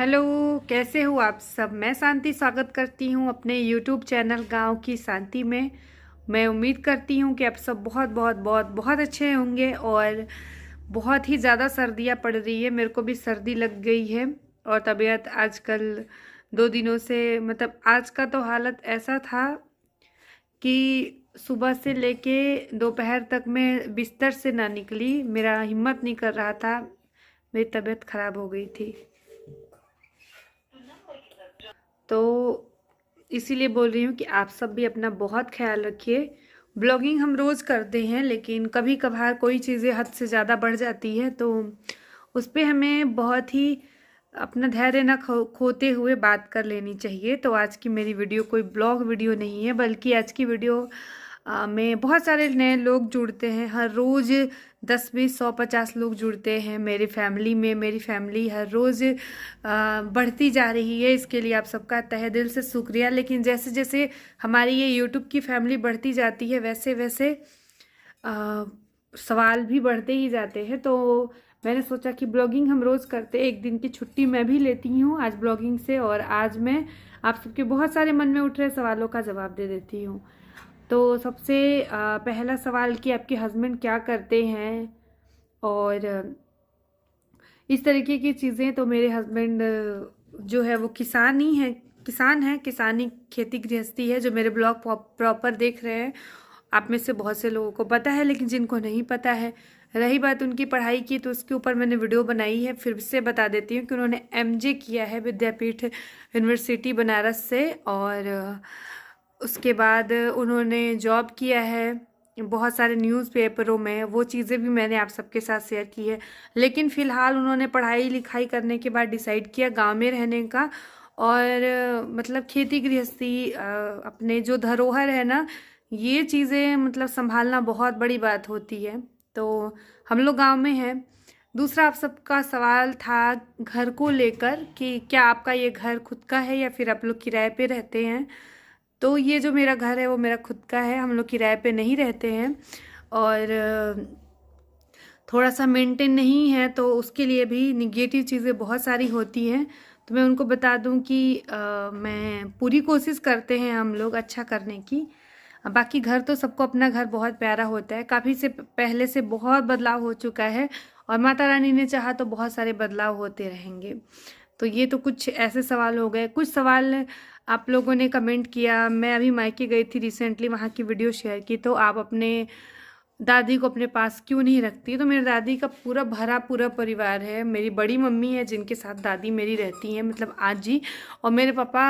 Hello, कैसे हो आप सब। मैं शांति स्वागत करती हूँ अपने यूट्यूब चैनल गांव की शांति में। मैं उम्मीद करती हूँ कि आप सब बहुत बहुत बहुत बहुत अच्छे होंगे। और बहुत ही ज़्यादा सर्दियाँ पड़ रही है, मेरे को भी सर्दी लग गई है। और तबीयत आजकल 2 दिनों से मतलब आज का तो हालत ऐसा था कि सुबह से लेके दोपहर तक मैं बिस्तर से ना निकली, मेरा हिम्मत नहीं कर रहा था, मेरी तबीयत ख़राब हो गई थी। तो इसीलिए बोल रही हूँ कि आप सब भी अपना बहुत ख्याल रखिए। ब्लॉगिंग हम रोज़ करते हैं, लेकिन कभी कभार कोई चीज़ें हद से ज़्यादा बढ़ जाती है तो उस पे हमें बहुत ही अपना धैर्य न खोते हुए बात कर लेनी चाहिए। तो आज की मेरी वीडियो कोई ब्लॉग वीडियो नहीं है, बल्कि आज की वीडियो में बहुत सारे नए लोग जुड़ते हैं। हर रोज़ 10 20 100 50 लोग जुड़ते हैं मेरी फैमिली में। मेरी फैमिली हर रोज़ बढ़ती जा रही है, इसके लिए आप सबका तहे दिल से शुक्रिया। लेकिन जैसे जैसे हमारी ये यूट्यूब की फैमिली बढ़ती जाती है वैसे वैसे सवाल भी बढ़ते ही जाते हैं। तो मैंने सोचा कि ब्लॉगिंग हम रोज़ करते, एक दिन की छुट्टी मैं भी लेती हूँ आज ब्लॉगिंग से, और आज मैं आप सबके बहुत सारे मन में उठ रहे सवालों का जवाब दे देती हूँ। तो सबसे पहला सवाल कि आपके हस्बैंड क्या करते हैं और इस तरीके की चीज़ें। तो मेरे हस्बैंड जो है वो किसान ही है, किसान है, किसानी खेती गृहस्थी है। जो मेरे ब्लॉग प्रॉपर देख रहे हैं आप में से बहुत से लोगों को पता है, लेकिन जिनको नहीं पता है, रही बात उनकी पढ़ाई की, तो उसके ऊपर मैंने वीडियो बनाई है। फिर से बता देती हूँ कि उन्होंने एमजे किया है विद्यापीठ यूनिवर्सिटी बनारस से, और उसके बाद उन्होंने जॉब किया है बहुत सारे न्यूज़पेपरों में। वो चीज़ें भी मैंने आप सबके साथ शेयर की है। लेकिन फ़िलहाल उन्होंने पढ़ाई लिखाई करने के बाद डिसाइड किया गांव में रहने का, और मतलब खेती गृहस्थी अपने जो धरोहर है ना, ये चीज़ें मतलब संभालना बहुत बड़ी बात होती है। तो हम लोग गांव में हैं। दूसरा आप सबका सवाल था घर को लेकर कि क्या आपका ये घर खुद का है या फिर आप लोग किराए पे रहते हैं। तो ये जो मेरा घर है वो मेरा खुद का है, हम लोग किराए पे नहीं रहते हैं। और थोड़ा सा मेंटेन नहीं है, तो उसके लिए भी निगेटिव चीज़ें बहुत सारी होती हैं। तो मैं उनको बता दूं कि मैं पूरी कोशिश करते हैं हम लोग अच्छा करने की। बाकी घर तो सबको अपना घर बहुत प्यारा होता है, काफ़ी से पहले से बहुत बदलाव हो चुका है, और माता रानी ने चाहा तो बहुत सारे बदलाव होते रहेंगे। तो ये तो कुछ ऐसे सवाल हो गए। कुछ सवाल आप लोगों ने कमेंट किया, मैं अभी मायके गई थी रिसेंटली, वहाँ की वीडियो शेयर की, तो आप अपने दादी को अपने पास क्यों नहीं रखती। तो मेरी दादी का पूरा भरा पूरा परिवार है। मेरी बड़ी मम्मी है जिनके साथ दादी मेरी रहती हैं, मतलब आज जी, और मेरे पापा।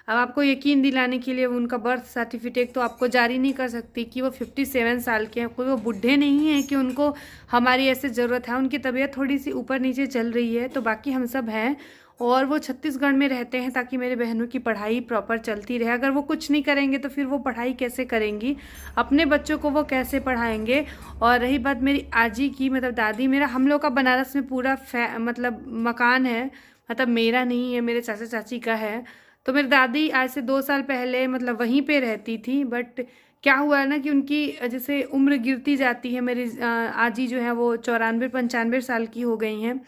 अब आपको यकीन दिलाने के लिए उनका बर्थ सर्टिफिकेट तो आपको जारी नहीं कर सकती कि वो 57 साल के हैं, कोई वो बूढ़े नहीं हैं कि उनको हमारी ऐसे ज़रूरत है। उनकी तबीयत थोड़ी सी ऊपर नीचे चल रही है, तो बाकी हम सब हैं। और वो छत्तीसगढ़ में रहते हैं ताकि मेरे बहनों की पढ़ाई प्रॉपर चलती रहे। अगर वो कुछ नहीं करेंगे तो फिर वो पढ़ाई कैसे करेंगी, अपने बच्चों को वो कैसे पढ़ाएंगे। और रही बात मेरी आजी की, मतलब दादी, मेरा हम लोग का बनारस में पूरा मतलब मकान है, मतलब मेरा नहीं है, मेरे चाचा चाची का है। तो मेरी दादी आज से 2 साल पहले मतलब वहीं पे रहती थी, बट क्या हुआ ना कि उनकी जैसे उम्र गिरती जाती है। मेरी आजी जो है वो 94 95 साल की हो गई हैं।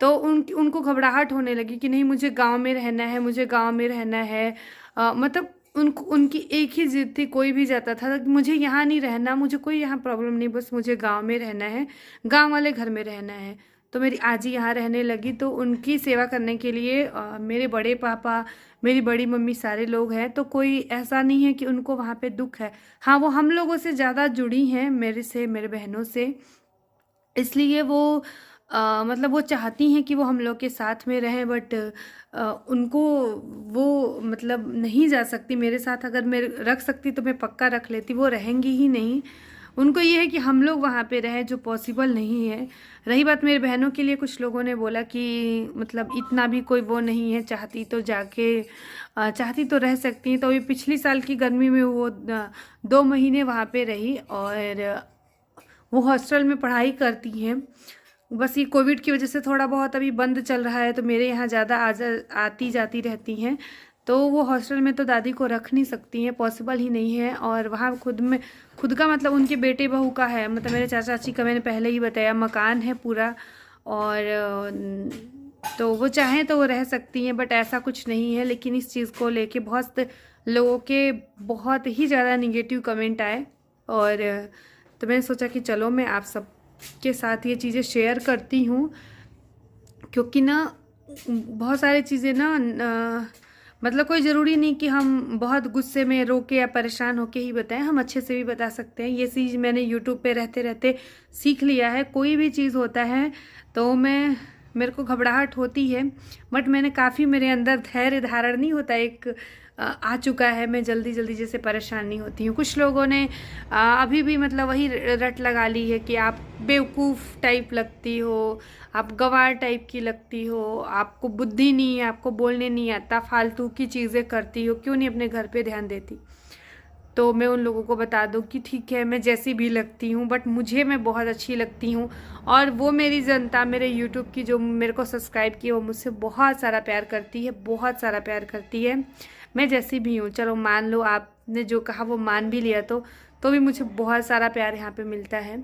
तो उनको घबराहट होने लगी कि नहीं, मुझे गांव में रहना है, मुझे गांव में रहना है। मतलब उनको उनकी एक ही जिद थी, कोई भी जाता था कि मुझे यहाँ नहीं रहना, मुझे कोई यहाँ प्रॉब्लम नहीं, बस मुझे गांव में रहना है, गांव वाले घर में रहना है। तो मेरी आजी यहाँ रहने लगी, तो उनकी सेवा करने के लिए मेरे बड़े पापा, मेरी बड़ी मम्मी, सारे लोग हैं। तो कोई ऐसा नहीं है कि उनको वहाँ पे दुख है। हाँ, वो हम लोगों से ज़्यादा जुड़ी हैं, मेरे से, मेरे बहनों से। इसलिए वो मतलब वो चाहती हैं कि वो हम लोग के साथ में रहें, बट उनको वो मतलब नहीं जा सकती मेरे साथ। अगर मैं रख सकती तो मैं पक्का रख लेती, वो रहेंगी ही नहीं। उनको ये है कि हम लोग वहाँ पे रहें, जो पॉसिबल नहीं है। रही बात मेरे बहनों के लिए, कुछ लोगों ने बोला कि मतलब इतना भी कोई वो नहीं है, चाहती तो जाके चाहती तो रह सकती हैं। तो ये पिछली साल की गर्मी में वो 2 महीने वहाँ पे रही, और वो हॉस्टल में पढ़ाई करती हैं। बस ये कोविड की वजह से थोड़ा बहुत अभी बंद चल रहा है, तो मेरे यहाँ ज़्यादा आती जाती रहती हैं। तो वो हॉस्टल में तो दादी को रख नहीं सकती हैं, पॉसिबल ही नहीं है। और वहाँ खुद का मतलब उनके बेटे बहू का है, मतलब मेरे चाचा चाची का मैंने पहले ही बताया, मकान है पूरा। और तो वो चाहें तो वो रह सकती हैं, बट ऐसा कुछ नहीं है। लेकिन इस चीज़ को लेके बहुत लोगों के बहुत ही ज़्यादा निगेटिव कमेंट आए, और तो मैंने सोचा कि चलो मैं आप सब के साथ ये चीज़ें शेयर करती हूँ, क्योंकि ना बहुत सारी चीज़ें ना मतलब कोई ज़रूरी नहीं कि हम बहुत गुस्से में रो के या परेशान होके ही बताएं, हम अच्छे से भी बता सकते हैं। ये चीज़ मैंने यूट्यूब पे रहते रहते सीख लिया है। कोई भी चीज़ होता है तो मेरे को घबराहट होती है, बट मैंने काफ़ी मेरे अंदर धैर्य धारण नहीं होता एक आ चुका है। मैं जल्दी जल्दी जैसे परेशान नहीं होती हूँ। कुछ लोगों ने अभी भी मतलब वही रट लगा ली है कि आप बेवकूफ़ टाइप लगती हो, आप गंवार टाइप की लगती हो, आपको बुद्धि नहीं है, आपको बोलने नहीं आता, फालतू की चीज़ें करती हो, क्यों नहीं अपने घर पे ध्यान देती। तो मैं उन लोगों को बता दूं कि ठीक है, मैं जैसी भी लगती हूँ बट मैं बहुत अच्छी लगती हूँ, और वो मेरी जनता, मेरे यूट्यूब की जो मेरे को सब्सक्राइब की, वो मुझसे बहुत सारा प्यार करती है, बहुत सारा प्यार करती है। मैं जैसी भी हूँ, चलो मान लो आपने जो कहा वो मान भी लिया, तो भी मुझे बहुत सारा प्यार यहाँ पे मिलता है।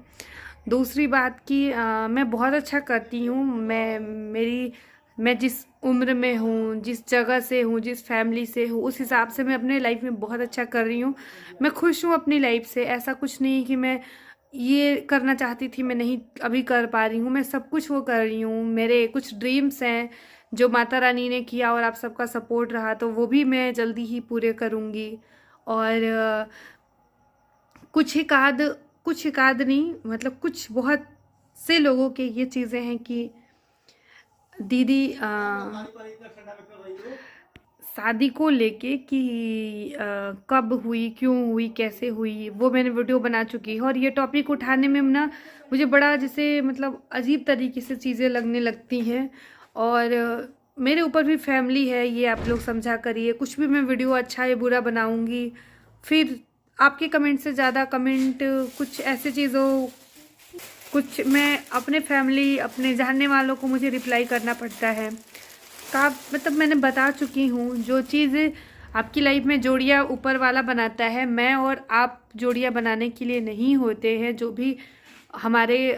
दूसरी बात कि मैं बहुत अच्छा करती हूँ। मैं जिस उम्र में हूँ, जिस जगह से हूँ, जिस फैमिली से हूँ, उस हिसाब से मैं अपने लाइफ में बहुत अच्छा कर रही हूँ। मैं खुश हूँ अपनी लाइफ से। ऐसा कुछ नहीं कि मैं ये करना चाहती थी मैं नहीं अभी कर पा रही हूँ। मैं सब कुछ वो कर रही हूँ। मेरे कुछ ड्रीम्स हैं जो माता रानी ने किया और आप सबका सपोर्ट रहा, तो वो भी मैं जल्दी ही पूरे करूँगी। और कुछ एकाध नहीं, मतलब कुछ बहुत से लोगों के ये चीज़ें हैं कि दीदी शादी को लेके कि कब हुई, क्यों हुई, कैसे हुई, वो मैंने वीडियो बना चुकी है। और ये टॉपिक उठाने में ना मुझे बड़ा जैसे मतलब अजीब तरीके से चीज़ें लगने लगती हैं। और मेरे ऊपर भी फैमिली है, ये आप लोग समझा करिए। कुछ भी मैं वीडियो अच्छा या बुरा बनाऊंगी, फिर आपके कमेंट से ज़्यादा कमेंट कुछ ऐसे चीज़ों, कुछ मैं अपने फैमिली, अपने जानने वालों को मुझे रिप्लाई करना पड़ता है। मतलब मैंने बता चुकी हूँ, जो चीज़ आपकी लाइफ में जोड़ियाँ ऊपर वाला बनाता है, मैं और आप जोड़ियाँ बनाने के लिए नहीं होते हैं। जो भी हमारे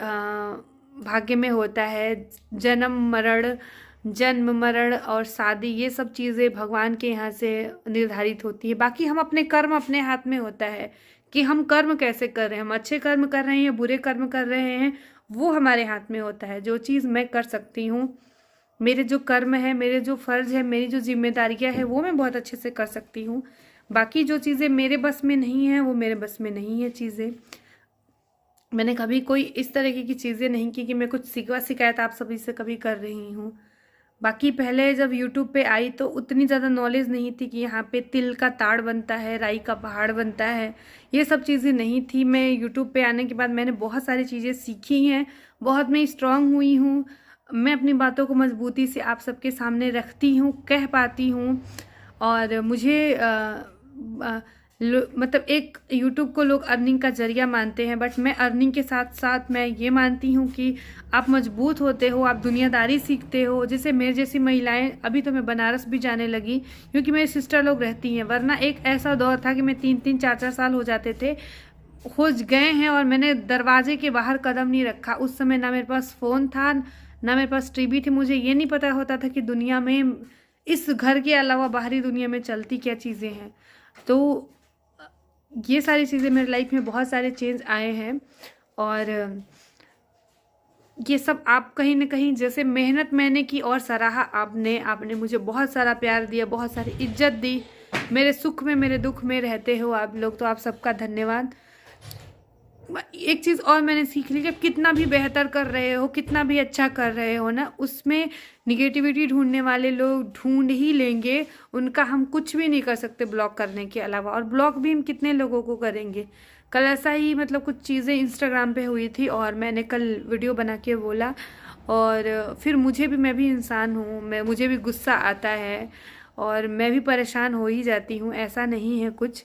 भाग्य में होता है, जन्म मरण और शादी, ये सब चीज़ें भगवान के यहाँ से निर्धारित होती है। बाकी हम अपने कर्म अपने हाथ में होता है कि हम कर्म कैसे कर रहे हैं, हम अच्छे कर्म कर रहे हैं या बुरे कर्म कर रहे हैं, वो हमारे हाथ में होता है। जो चीज़ मैं कर सकती हूँ, मेरे जो कर्म है, मेरे जो फ़र्ज़ है, मेरी जो जिम्मेदारियाँ हैं, वो मैं बहुत अच्छे से कर सकती हूँ। बाकी जो चीज़ें मेरे बस में नहीं हैं, वो मेरे बस में नहीं है चीज़ें। मैंने कभी कोई इस तरीके की चीज़ें नहीं की कि मैं कुछ शिकवा शिकायत आप सभी से कभी कर रही हूँ। बाकी पहले जब यूट्यूब पे आई तो उतनी ज़्यादा नॉलेज नहीं थी कि यहाँ पे तिल का ताड़ बनता है, राई का पहाड़ बनता है, ये सब चीज़ें नहीं थी। मैं यूट्यूब पे आने के बाद मैंने बहुत सारी चीज़ें सीखी हैं, बहुत मैं स्ट्रांग हुई हूँ। मैं अपनी बातों को मजबूती से आप सबके सामने रखती हूँ, कह पाती हूँ। और मुझे मतलब एक यूट्यूब को लोग अर्निंग का जरिया मानते हैं, बट मैं अर्निंग के साथ साथ मैं ये मानती हूँ कि आप मजबूत होते हो, आप दुनियादारी सीखते हो। जैसे मेरे जैसी महिलाएं, अभी तो मैं बनारस भी जाने लगी क्योंकि मेरी सिस्टर लोग रहती हैं, वरना एक ऐसा दौर था कि मैं 3-3 4-4 साल हो जाते थे, हो गए हैं, और मैंने दरवाजे के बाहर कदम नहीं रखा। उस समय ना मेरे पास फ़ोन था, ना मेरे पास टीवी थी, मुझे ये नहीं पता होता था कि दुनिया में, इस घर के अलावा बाहरी दुनिया में चलती क्या चीज़ें हैं। तो ये सारी चीज़ें मेरे लाइफ में बहुत सारे चेंज आए हैं। और ये सब आप कहीं ना कहीं, जैसे मेहनत मैंने की और सराहा आपने मुझे बहुत सारा प्यार दिया, बहुत सारी इज्जत दी, मेरे सुख में मेरे दुख में रहते हो आप लोग, तो आप सबका धन्यवाद। एक चीज़ और मैंने सीख ली, जब कितना भी बेहतर कर रहे हो, कितना भी अच्छा कर रहे हो ना, उसमें निगेटिविटी ढूंढने वाले लोग ढूंढ ही लेंगे, उनका हम कुछ भी नहीं कर सकते ब्लॉक करने के अलावा। और ब्लॉक भी हम कितने लोगों को करेंगे। कल ऐसा ही मतलब कुछ चीज़ें इंस्टाग्राम पे हुई थी और मैंने कल वीडियो बना के बोला, और फिर मैं भी इंसान हूँ, मुझे भी गुस्सा आता है और मैं भी परेशान हो ही जाती हूँ, ऐसा नहीं है कुछ।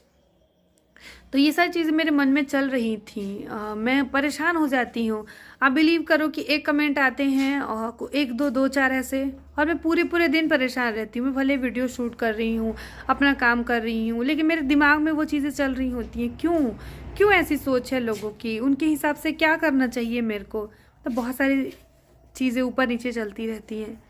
तो ये सारी चीज़ें मेरे मन में चल रही थी, मैं परेशान हो जाती हूँ। आप बिलीव करो कि एक कमेंट आते हैं और एक दो चार ऐसे, और मैं पूरे दिन परेशान रहती हूँ। मैं भले वीडियो शूट कर रही हूँ, अपना काम कर रही हूँ, लेकिन मेरे दिमाग में वो चीज़ें चल रही होती हैं। क्यों ऐसी सोच है लोगों की, उनके हिसाब से क्या करना चाहिए मेरे को, तो बहुत सारी चीज़ें ऊपर नीचे चलती रहती हैं।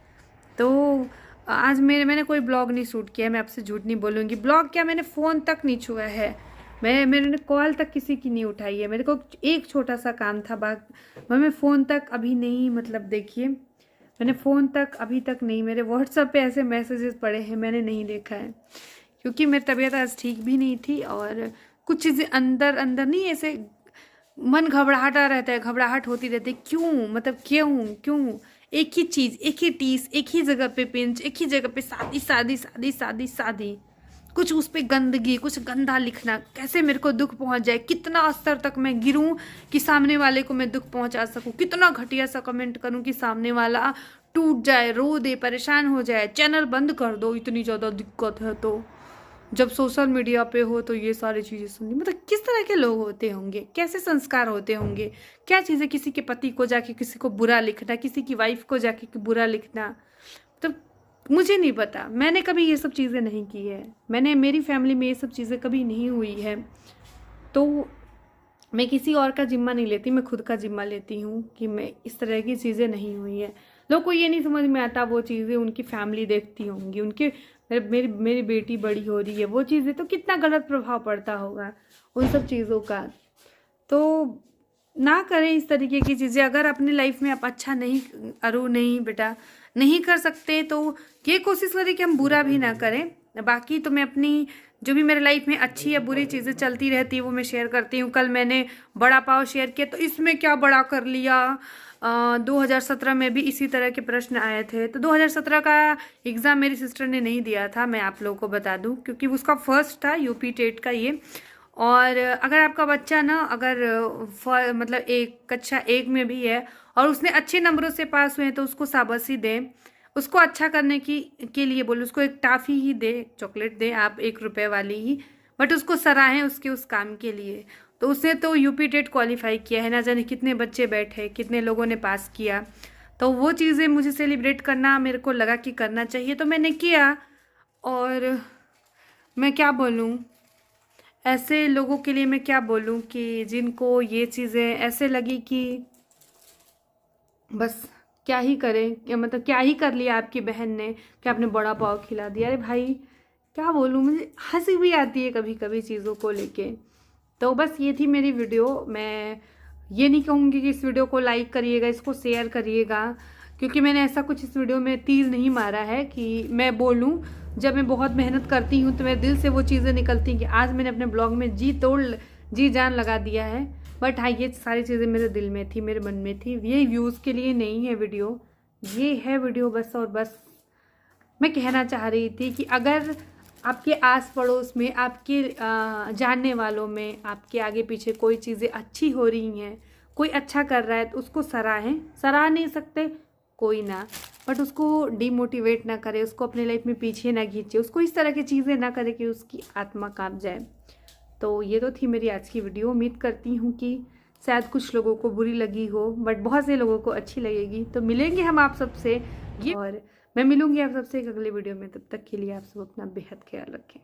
तो आज मैंने कोई ब्लॉग नहीं शूट किया, मैं आपसे झूठ नहीं बोलूँगी। ब्लॉग क्या, मैंने फ़ोन तक नहीं छुआ है, मैंने कॉल तक किसी की नहीं उठाई है। मेरे को एक छोटा सा काम था, मैं फ़ोन तक अभी नहीं, मतलब देखिए मैंने फ़ोन तक अभी तक नहीं, मेरे व्हाट्सएप पे ऐसे मैसेजेस पड़े हैं मैंने नहीं देखा है, क्योंकि मेरी तबीयत आज ठीक भी नहीं थी और कुछ चीज़ें अंदर अंदर नहीं, ऐसे मन घबराहटा रहता है, घबराहट होती रहती है। क्यों, मतलब क्यों एक ही चीज़, एक ही टीस, एक ही जगह पे पिंच, एक ही जगह पे शादी शादी शादी शादी शादी, कुछ उस पर गंदगी, कुछ गंदा लिखना, कैसे मेरे को दुख पहुंच जाए, कितना स्तर तक मैं गिरूं कि सामने वाले को मैं दुख पहुंचा सकूं, कितना घटिया सा कमेंट करूं कि सामने वाला टूट जाए, रो दे, परेशान हो जाए, चैनल बंद कर दो, इतनी ज़्यादा दिक्कत है। तो जब सोशल मीडिया पे हो तो ये सारी चीज़ें सुननी, मतलब किस तरह के लोग होते होंगे, कैसे संस्कार होते होंगे, क्या चीज़ें, किसी के पति को जाके किसी को बुरा लिखना, किसी की वाइफ को जाके बुरा लिखना, मतलब मुझे नहीं पता, मैंने कभी ये सब चीज़ें नहीं की है, मेरी फैमिली में ये सब चीज़ें कभी नहीं हुई है। तो मैं किसी और का जिम्मा नहीं लेती, मैं खुद का जिम्मा लेती हूँ कि मैं इस तरह की चीज़ें नहीं हुई है। लोगों को ये नहीं समझ में आता, वो चीज़ें उनकी फैमिली देखती होंगी, उनके मेरी बेटी बड़ी हो रही है, वो चीज़ें तो कितना गलत प्रभाव पड़ता होगा उन सब चीज़ों का। तो ना करें इस तरीके की चीज़ें। अगर अपनी लाइफ में आप अच्छा नहीं, नहीं बेटा नहीं कर सकते, तो ये कोशिश करें कि हम बुरा भी ना करें। बाकी तो मैं अपनी जो भी मेरे लाइफ में अच्छी या बुरी चीज़ें चलती रहती है वो मैं शेयर करती हूँ। कल मैंने बड़ा पाव शेयर किया, तो इसमें क्या बड़ा कर लिया। 2017 में भी इसी तरह के प्रश्न आए थे, तो 2017 का एग्ज़ाम मेरी सिस्टर ने नहीं दिया था, मैं आप लोगों को बता दूं, क्योंकि उसका फर्स्ट था यूपी टेट का ये। और अगर आपका बच्चा ना, अगर मतलब एक कक्षा 1 में भी है और उसने अच्छे नंबरों से पास हुए हैं, तो उसको शाबाशी दें, उसको अच्छा करने के लिए बोलो, उसको एक टाफ़ी ही दे, चॉकलेट दे आप 1 रुपये वाली ही, बट उसको सराहें उसके उस काम के लिए। तो उसने तो यूपी टेट क्वालिफाई किया है, ना जाने कितने बच्चे बैठे, कितने लोगों ने पास किया। तो वो चीज़ें मुझे सेलिब्रेट करना, मेरे को लगा कि करना चाहिए, तो मैंने किया। और मैं क्या बोलूँ, ऐसे लोगों के लिए मैं क्या बोलूँ कि जिनको ये चीज़ें ऐसे लगी कि बस क्या ही करें, मतलब क्या ही कर लिया आपकी बहन ने कि आपने बड़ा पाव खिला दिया। अरे भाई क्या बोलूँ, मुझे हंसी भी आती है कभी कभी चीज़ों को लेके। तो बस ये थी मेरी वीडियो। मैं ये नहीं कहूँगी कि इस वीडियो को लाइक करिएगा, इसको शेयर करिएगा, क्योंकि मैंने ऐसा कुछ इस वीडियो में तीर नहीं मारा है कि मैं बोलूँ। जब मैं बहुत मेहनत करती हूँ तो मेरे दिल से वो चीज़ें निकलती हैं कि आज मैंने अपने ब्लॉग में जी जान लगा दिया है। बट हाँ, ये सारी चीज़ें मेरे दिल में थी, मेरे मन में थी। ये व्यूज़ के लिए नहीं है वीडियो, ये है वीडियो बस और बस मैं कहना चाह रही थी कि अगर आपके आस पड़ोस में, आपके जानने वालों में, आपके आगे पीछे कोई चीज़ें अच्छी हो रही हैं, कोई अच्छा कर रहा है, तो उसको सराहें। सराह नहीं सकते कोई ना, बट उसको डिमोटिवेट ना करे, उसको अपने लाइफ में पीछे ना खींचे, उसको इस तरह की चीज़ें ना करे कि उसकी आत्मा कांप जाए। तो ये तो थी मेरी आज की वीडियो। उम्मीद करती हूँ कि शायद कुछ लोगों को बुरी लगी हो, बट बहुत से लोगों को अच्छी लगेगी। तो मिलेंगे हम आप सबसे, और मैं मिलूंगी आप सबसे एक अगले वीडियो में। तब तक के लिए आप सब अपना बेहद ख्याल रखें।